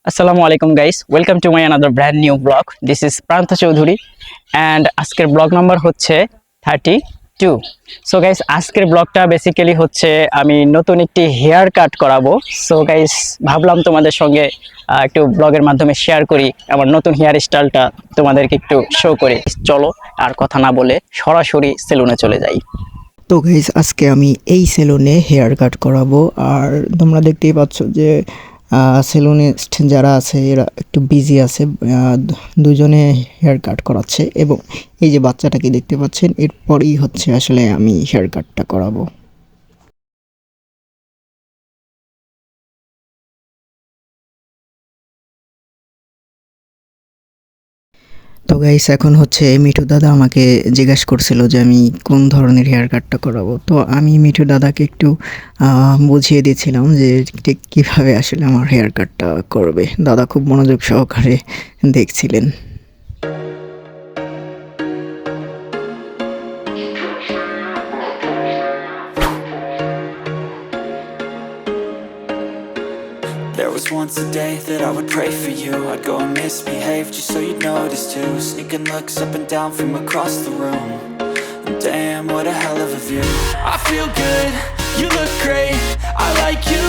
আসসালামু আলাইকুম guys, welcome to my another brand new blog. This is প্রান্ত Chowdhury and আজকের ব্লগ নাম্বার হচ্ছে 32। সো গাইস, আজকের ব্লগটা বেসিক্যালি হচ্ছে আমি নতুন একটি হেয়ার কাট করাবো। সো গাইস, ভাবলাম তোমাদের সঙ্গে একটু ব্লগের মাধ্যমে শেয়ার করি আমার নতুন হেয়ার স্টাইলটা, তোমাদেরকে একটু শো করি। চলো আর কথা না বলে সরাসরি সেলুনে চলে যাই। তো গাইস, আজকে আমি এই সেলুনে হেয়ার কাট করাবো। আর তোমরা দেখতেই পাচ্ছ যে সেলুনিস্ট যারা আছে এরা একটু বিজি আছে, দুজনে হেয়ার কাট করাচ্ছে। এবং এই যে বাচ্চাটাকে দেখতে পাচ্ছেন, এরপরই হচ্ছে আসলে আমি হেয়ার কাটটা করাবো। তো গাইস, এখন হচ্ছে মিঠু দাদা আমাকে জিজ্ঞেস করছিল যে আমি কোন ধরনের হেয়ার কাটটা করাবো। তো আমি মিঠু দাদাকে একটু বুঝিয়ে দিয়েছিলাম যে ঠিক কীভাবে আসলে আমার হেয়ার কাটটা করবে। দাদা খুব মনোযোগ সহকারে দেখছিলেন। There was once a day that I would pray for you. I'd go and misbehave just so you'd notice too. Sneaking looks up and down from across the room. Damn, what a hell of a view. I feel good, you look great, I like you,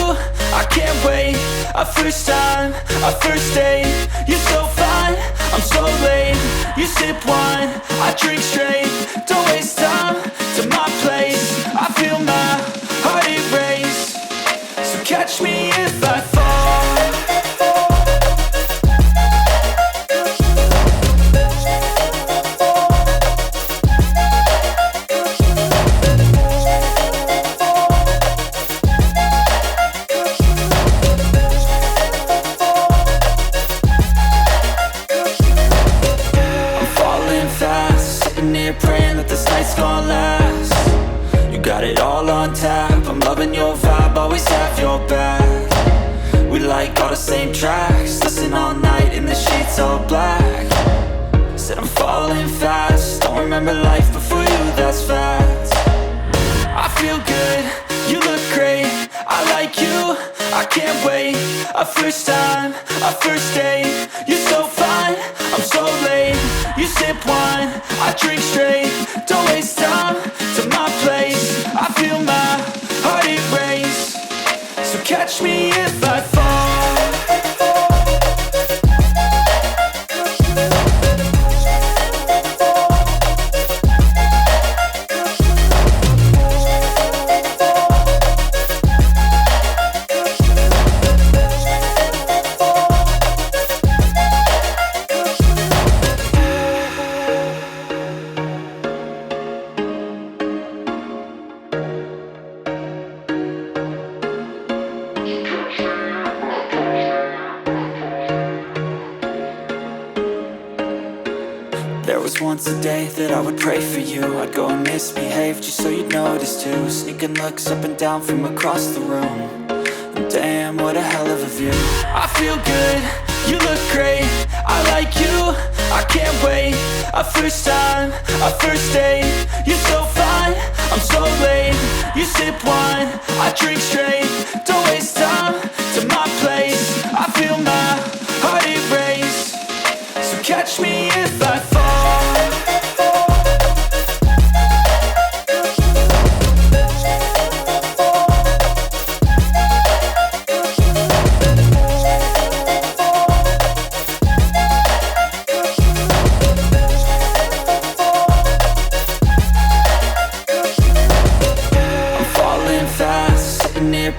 I can't wait. A first time, a first date. You're so fine, I'm so late. You sip wine, I drink straight. Don't waste time to my place. I feel my heart erase. So catch me if I fall. Praying that this night's gonna last. You got it all on tap, I'm loving your vibe, always have your back. We like all the same tracks, listen all night in the sheets all black. Said I'm falling fast, don't remember life before you, that's fact. I feel good, you look great, I like you, I can't wait. A first time, a first date. You're so fine, I'm so late. You sip wine, I drink straight. Don't waste time to my place. I feel my heart erase. So catch me if I fall. There was once a day that I would pray for you. I'd go and misbehave just so you'd notice too. Sneaking looks up and down from across the room. Damn, what a hell of a view. I feel good, you look great, I like you, I can't wait. A first time, a first date. You're so fine, I'm so late. You sip wine, I drink straight. Don't waste time to my place. I feel my heart erase. So catch me if I fall.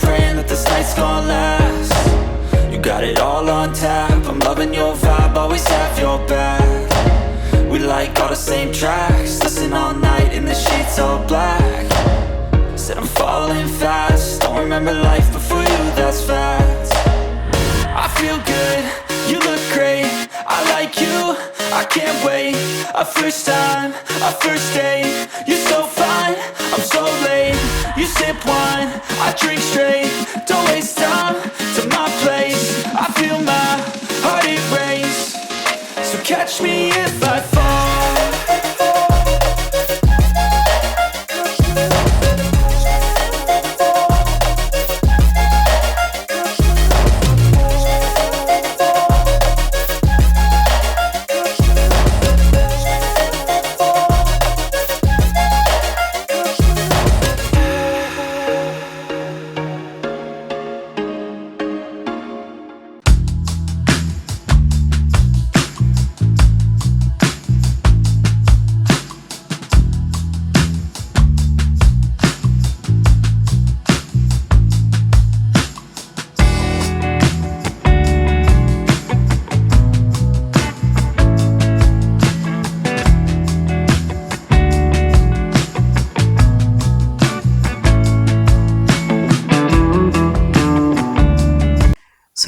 Praying that this night's gonna last. You got it all on tap, I'm loving your vibe, always have your back. We like all the same tracks, listen all night in the sheets all black. Said I'm falling fast, don't remember life before you, that's fact. I feel good, you look great, I like you, I can't wait. A first time, a first date. You're so fine, I'm so late. You sip wine, I drink straight. Don't waste time to my place. I feel my heart erase. So catch me if I fall.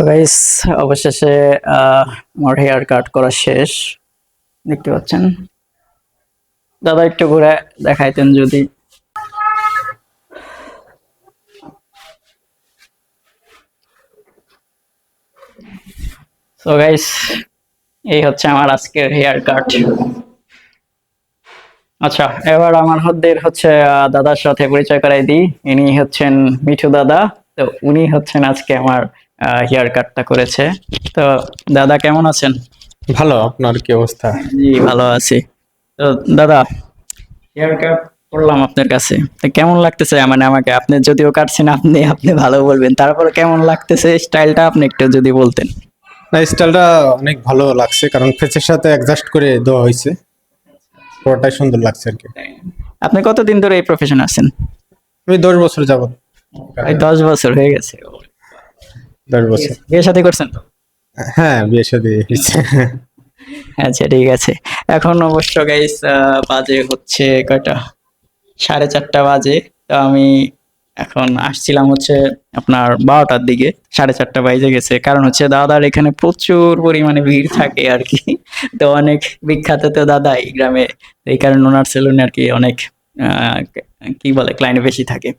So guys অবশেষে আমার hair cut করা শেষ, দেখতে পাচ্ছেন। দাদা একটু ঘুরে দেখাইতেন যদি। সো গাইস এই হচ্ছে আমার আজকের হেয়ার কাট। আচ্ছা, এবার আমার হচ্ছে দাদার সাথে পরিচয় করাই দিই। ইনি হচ্ছেন মিঠু দাদা। তো উনি হচ্ছেন আজকে আমার হেয়ার কাটটা করেছে। তো দাদা কেমন আছেন? ভালো, আপনার কি অবস্থা? জি ভালো আছি। তো দাদা হেয়ার কাট করলাম আপনার কাছে, তো কেমন লাগতেছে? মানে আমাকে আপনি যদিও কাটছেন, আপনি আপনি ভালো বলবেন, তারপরে কেমন লাগতেছে স্টাইলটা আপনি একটু যদি বলতেন। না, স্টাইলটা অনেক ভালো লাগছে, কারণ ফেসের সাথে অ্যাডজাস্ট করে দেওয়া হয়েছে, পুরোটাই সুন্দর লাগছে আর কি। আপনি কতদিন ধরে এই প্রফেশনে আছেন? আমি 10 বছর যাবত। প্রায় 10 বছর হয়ে গেছে। 10 বছর। বিয়ে শাদী করছেন তো? হ্যাঁ, বিয়ে শাদী হয়েছে। আচ্ছা ঠিক আছে। এখন অবশ্য গাইস বাজে হচ্ছে কয়টা, 4:30 বাজে। তো আমি এখন আসছিলাম হচ্ছে আপনার 12টার দিকে, 4:30 বাজে গেছে। কারণ হচ্ছে দাদার এখানে প্রচুর পরিমাণে ভিড় থাকে আর কি। তো অনেক বিখ্যাত তো দাদা এই গ্রামে, এই কারণে ওনার সেলুনে আর কি অনেক কি বলে ক্লায়েন্ট বেশি থাকে।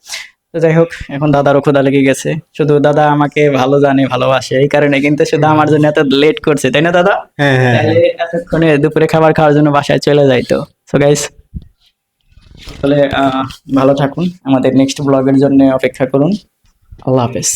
তো যাই হোক, এখন দাদারও ক্ষুধা লেগে গেছে। শুধু দাদা আমাকে ভালো জানে, ভালোবাসে, এই কারণে কিন্তু শুধু আমার জন্য এত লেট করছে, তাই না দাদা? হ্যাঁ হ্যাঁ হ্যাঁ। তাহলে এতক্ষণে দুপুরে খাবার খাওয়ার জন্য বাসায় চলে যাইতো। সো গাইস তাহলে ভালো থাকুন, আমাদের নেক্সট ব্লগের জন্য অপেক্ষা করুন। আল্লাহ হাফেজ।